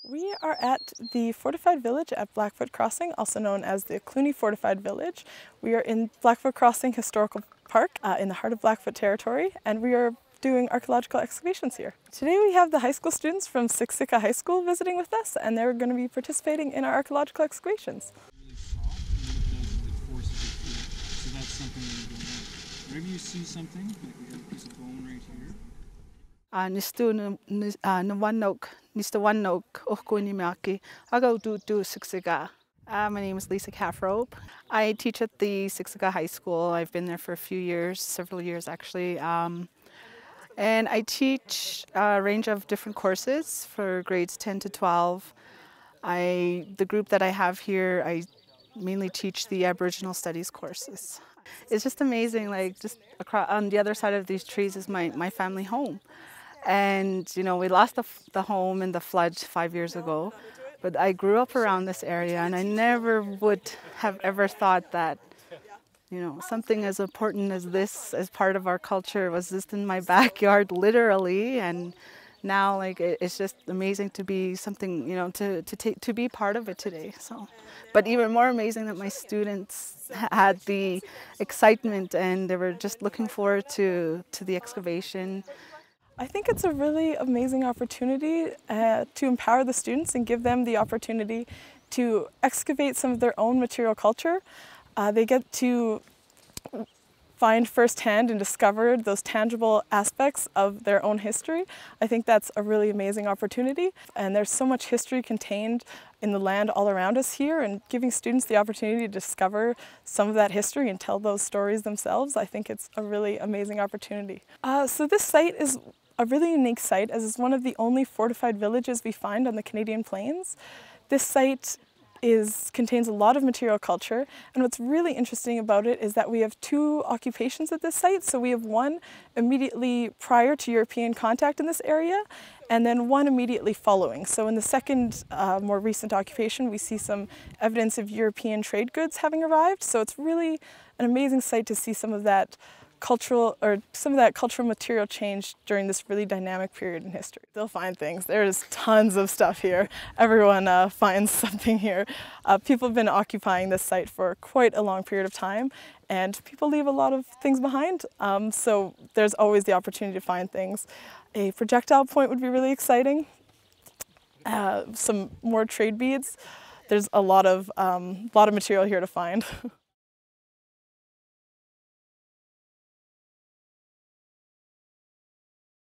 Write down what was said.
We are at the fortified village at Blackfoot Crossing, also known as the Cluny Fortified Village. We are in Blackfoot Crossing Historical Park in the heart of Blackfoot territory, and we are doing archaeological excavations here. Today we have the high school students from Siksika High School visiting with us, and they're going to be participating in our archaeological excavations. Really soft, and what it does is it forces it through. So that's something that you don't know. Whenever you see something, like we have a piece of bone right here. My name is Lisa Caffrope. I teach at the Siksika High School. I've been there for a few years, several years actually. And I teach a range of different courses for grades 10 to 12. The group that I have here, I mainly teach the Aboriginal Studies courses. It's just amazing, like just across, on the other side of these trees is my family home. And you know, we lost the home in the flood 5 years ago, but I grew up around this area and I never would have ever thought that, you know, something as important as this, as part of our culture, was just in my backyard literally. And now, like, it's just amazing to be something, you know, to be part of it today. So, but even more amazing that my students had the excitement and they were just looking forward to the excavation. I think it's a really amazing opportunity to empower the students and give them the opportunity to excavate some of their own material culture. They get to find firsthand and discover those tangible aspects of their own history. I think that's a really amazing opportunity, and there's so much history contained in the land all around us here, and giving students the opportunity to discover some of that history and tell those stories themselves, I think it's a really amazing opportunity. So this site is a really unique site, as it's one of the only fortified villages we find on the Canadian Plains. This site contains a lot of material culture, and what's really interesting about it is that we have two occupations at this site. So we have one immediately prior to European contact in this area, and then one immediately following. So in the second, more recent occupation, we see some evidence of European trade goods having arrived. So it's really an amazing site to see some of that cultural material change during this really dynamic period in history. They'll find things. There's tons of stuff here. Everyone finds something here. People have been occupying this site for quite a long period of time, and people leave a lot of things behind. So there's always the opportunity to find things. A projectile point would be really exciting. Some more trade beads. There's a lot of material here to find.